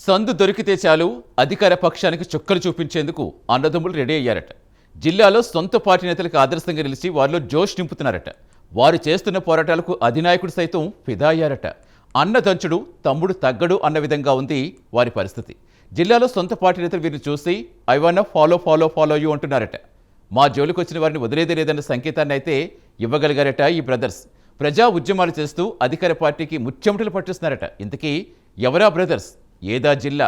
సందు దొరికితే చాలు అధికార పక్షానికి చుక్కలు చూపించేందుకు అన్నదమ్ములు రెడీ అయ్యారట. జిల్లాలో సొంత పార్టీ నేతలకు ఆదర్శంగా నిలిచి వారిలో జోష్ నింపుతున్నారట. వారు చేస్తున్న పోరాటాలకు అధినాయకుడు సైతం ఫిదా అయ్యారట. అన్నదంచుడు తమ్ముడు తగ్గడు అన్న విధంగా ఉంది వారి పరిస్థితి. జిల్లాలో సొంత పార్టీ నేతలు వీరిని చూసి I wanna follow follow follow you అంటున్నారట. మా జోలికి వచ్చిన వారిని వదిలేదే లేదన్న సంకేతాన్ని అయితే ఇవ్వగలిగారట ఈ బ్రదర్స్. ప్రజా ఉద్యమాలు చేస్తూ అధికార పార్టీకి ముచ్చెమటలు పట్టిస్తున్నారట. ఇంతకీ ఎవరా బ్రదర్స్? ఏదా జిల్లా?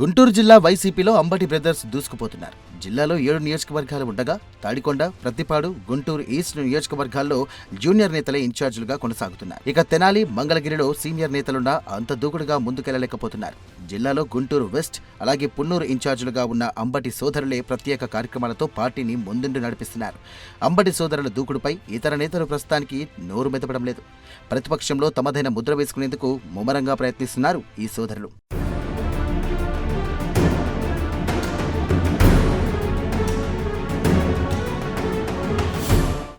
గుంటూరు జిల్లా వైసీపీలో అంబటి బ్రదర్స్ దూసుకుపోతున్నారు. జిల్లాలో 7 నియోజకవర్గాలు ఉండగా తాడికొండ, ప్రత్తిపాడు, గుంటూరు ఈస్ట్ నియోజకవర్గాల్లో జూనియర్ నేతలే ఇన్ఛార్జీలుగా కొనసాగుతున్నారు. ఇక తెనాలి, మంగళగిరిలో సీనియర్ నేతలున్నా అంత దూకుడుగా ముందుకెళ్లలేకపోతున్నారు. జిల్లాలో గుంటూరు వెస్ట్ అలాగే పున్నూరు ఇన్ఛార్జీలుగా ఉన్న అంబటి సోదరులే ప్రత్యేక కార్యక్రమాలతో పార్టీని ముందుండి నడిపిస్తున్నారు. అంబటి సోదరుల దూకుడుపై ఇతర నేతలు ప్రస్తుతానికి నోరు మెదపడం లేదు. ప్రతిపక్షంలో తమదైన ముద్ర వేసుకునేందుకు ముమ్మరంగా ప్రయత్నిస్తున్నారు ఈ సోదరులు.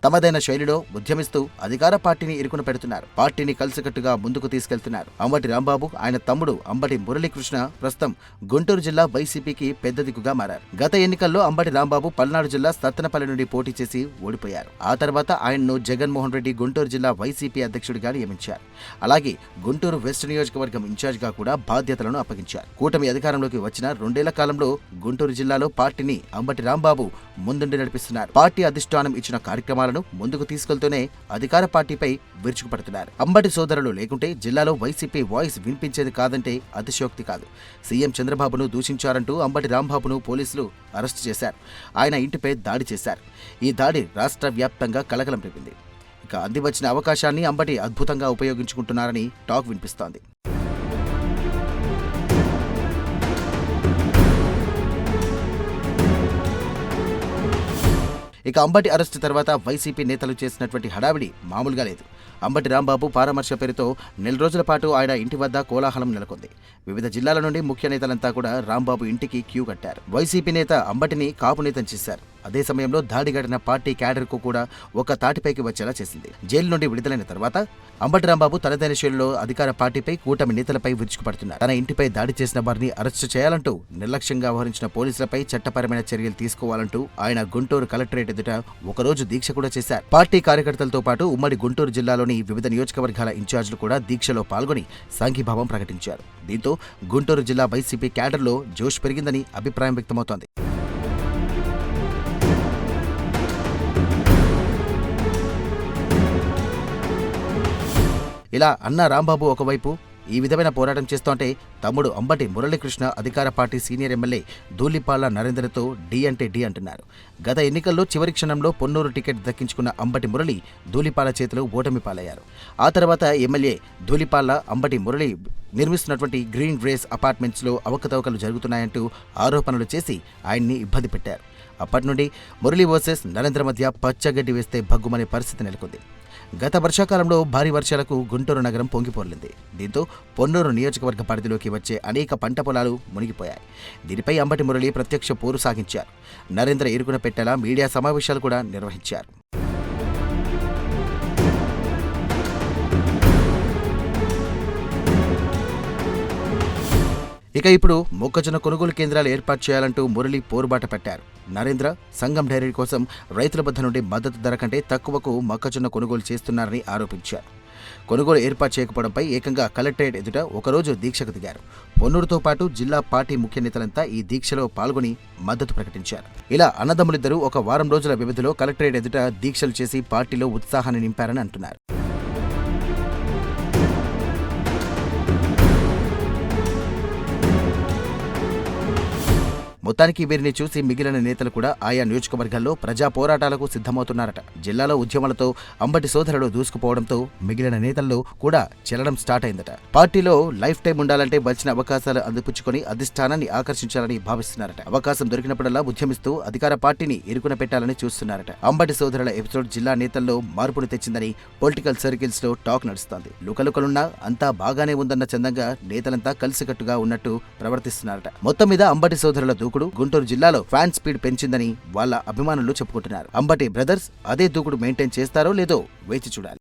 తమదైన శైలిలో ఉద్యమిస్తూ అధికార పార్టీని ఇరుకున పెడుతున్నారు. పార్టీని కలిసికట్టుగా ముందుకు తీసుకెళ్తున్నారు. అంబటి రాంబాబు, ఆయన తమ్ముడు అంబటి మురళీకృష్ణ ప్రస్తుతం గుంటూరు జిల్లా వైసీపీకి పెద్ద దిక్కుగా మారారు. గత ఎన్నికల్లో అంబటి రాంబాబు పల్నాడు జిల్లా సత్తెనపల్లి నుండి పోటీ చేసి ఓడిపోయారు. ఆ తర్వాత ఆయన్ను జగన్మోహన్ రెడ్డి గుంటూరు జిల్లా వైసీపీ అధ్యక్షుడిగా నియమించారు. అలాగే గుంటూరు వెస్ట్ నియోజకవర్గం ఇన్ఛార్జిగా కూడా బాధ్యతలను అప్పగించారు. కూటమి అధికారంలోకి వచ్చిన 2 ఏళ్ల కాలంలో గుంటూరు జిల్లాలో పార్టీని అంబటి రాంబాబు ముందుండి నడిపిస్తున్నారు. పార్టీ అధిష్టానం ఇచ్చిన కార్యక్రమాలను ముందుకు తీసుకెళ్తూనే అధికార పార్టీపై విరుచుకుపడుతున్నారు. అంబటి సోదరులు లేకుంటే జిల్లాలో వైసీపీ వాయిస్ వినిపించేది కాదంటే అతిశయోక్తి కాదు. సీఎం చంద్రబాబును దూషించారంటూ అంబటి రాంబాబును పోలీసులు అరెస్టు చేశారు. ఆయన ఇంటిపై దాడి చేశారు. ఈ దాడి రాష్ట్ర వ్యాప్తంగా కలకలం రేపింది. ఇక అందివచ్చిన అవకాశాన్ని అంబటి అద్భుతంగా ఉపయోగించుకుంటున్నారని టాక్ వినిపిస్తోంది. ఇక అంబటి అరెస్టు తర్వాత వైసీపీ నేతలు చేసినటువంటి హడావిడి మామూలుగా లేదు. అంబటి రాంబాబు పరామర్శ పేరుతో 4 రోజుల పాటు ఆయన ఇంటి వద్ద కోలాహలం నెలకొంది. వివిధ జిల్లాల నుండి ముఖ్య నేతలంతా కూడా రాంబాబు ఇంటికి క్యూ కట్టారు. వైసీపీ నేత అంబటిని కాపునేతం చేశారు. అదే సమయంలో దాడి గడిన పార్టీ క్యాడర్కు కూడా ఒక తాటిపైకి వచ్చేలా చేసింది. జైలు నుండి విడుదలైన తర్వాత అంబటి రాంబాబు తనదైన శైలిలో అధికార పార్టీపై, కూటమి నేతలపై విరుచుకుపడుతున్నారు. తన ఇంటిపై దాడి చేసిన వారిని అరెస్టు చేయాలంటూ, నిర్లక్ష్యంగా వ్యవహరించిన పోలీసులపై చట్టపరమైన చర్యలు తీసుకోవాలంటూ ఆయన గుంటూరు కలెక్టరేట్ ఎదుట ఒకరోజు దీక్ష కూడా చేశారు. పార్టీ కార్యకర్తలతో పాటు ఉమ్మడి గుంటూరు జిల్లాలోని వివిధ నియోజకవర్గాల ఇన్ఛార్జీలు కూడా దీక్షలో పాల్గొని సంఘీభావం ప్రకటించారు. దీంతో గుంటూరు జిల్లా వైసీపీ క్యాడర్లో జోష్ పెరిగిందని అభిప్రాయం వ్యక్తమవుతోంది. ఇలా అన్న రాంబాబు ఒకవైపు ఈ విధమైన పోరాటం చేస్తోంటే, తమ్ముడు అంబటి మురళీకృష్ణ అధికార పార్టీ సీనియర్ ఎమ్మెల్యే ధూళిపాళ్ల నరేంద్రతో డి అంటే డి అంటున్నారు. గత ఎన్నికల్లో చివరి క్షణంలో పొన్నూరు టికెట్ దక్కించుకున్న అంబటి మురళి ధూళిపాళ్ల చేతిలో ఓటమి పాలయ్యారు. ఆ తర్వాత ఎమ్మెల్యే ధూళిపాళ్ల అంబటి మురళి నిర్మిస్తున్నటువంటి గ్రీన్ రేస్ అపార్ట్మెంట్స్లో అవకతవకలు జరుగుతున్నాయంటూ ఆరోపణలు చేసి ఆయన్ని ఇబ్బంది పెట్టారు. అప్పటి నుండి మురళి వర్సెస్ నరేంద్ర మధ్య పచ్చగడ్డి వేస్తే భగ్గుమనే పరిస్థితి నెలకొంది. గత వర్షాకాలంలో భారీ వర్షాలకు గుంటూరు నగరం పొంగిపోర్లింది. దీంతో పొన్నూరు నియోజకవర్గ పరిధిలోకి వచ్చే అనేక పంట పొలాలు మునిగిపోయాయి. దీనిపై అంబటి మురళి ప్రత్యక్ష పోరు సాగించారు. నరేంద్ర ఇరుకున పెట్టేలా మీడియా సమావేశాలు కూడా నిర్వహించారు. ఇక ఇప్పుడు మొక్కజొన్న కొనుగోలు కేంద్రాలు ఏర్పాటు చేయాలంటూ మురళి పోరుబాట పెట్టారు. నరేంద్ర సంఘం డైరీ కోసం రైతుల వద్ద నుండి మద్దతు ధర కంటే తక్కువకు మొక్కజొన్న కొనుగోలు చేస్తున్నారని ఆరోపించారు. కొనుగోలు ఏర్పాటు చేయకపోవడంపై ఏకంగా కలెక్టరేట్ ఎదుట ఒకరోజు దీక్షకు దిగారు. పొన్నూరుతో పాటు జిల్లా పార్టీ ముఖ్య నేతలంతా ఈ దీక్షలో పాల్గొని మద్దతు ప్రకటించారు. ఇలా అన్నదమ్ములిద్దరూ ఒక వారం రోజుల వ్యవధిలో కలెక్టరేట్ ఎదుట దీక్షలు చేసి పార్టీలో ఉత్సాహాన్ని నింపారని అంటున్నారు. మొత్తానికి వీరిని చూసి మిగిలిన నేతలు కూడా ఆయా నియోజకవర్గాల్లో ప్రజా పోరాటాలకు సిద్ధమవుతున్నారట. జిల్లాలో ఉద్యమాలతో అంబటి సోదరులు దూసుకుపోవడంతో మిగిలిన నేతల్లో కూడా చెల్లడం స్టార్ట్ అయిందట. పార్టీలో లైఫ్ టైం ఉండాలంటే వచ్చిన అవకాశాలు అందిపుచ్చుకొని అధిష్టానాన్ని ఆకర్షించాలని భావిస్తున్నారట. అవకాశం దొరికినప్పుడల్లా ఉద్యమిస్తూ అధికార పార్టీని ఇరుకున పెట్టాలని చూస్తున్నారట. అంబటి సోదరుల ఎపిసోడ్ జిల్లా నేతల్లో మార్పును తెచ్చిందని పొలిటికల్ సర్కిల్స్ లో టాక్ నడుస్తోంది. లుకలుకలున్నా అంతా బాగానే ఉందన్న చందంగా నేతలంతా కలిసికట్టుగా ఉన్నట్టు ప్రవర్తిస్తున్నారట. మొత్తం మీద అంబటి సోదరుల దూకుడు గుంటూరు జిల్లాలో ఫ్యాన్ స్పీడ్ పెంచిందని వాళ్ళ అభిమానులు చెప్పుకుంటున్నారు. అంబటి బ్రదర్స్ అదే దూకుడు మెయింటైన్ చేస్తారో లేదో వేచి చూడాలి.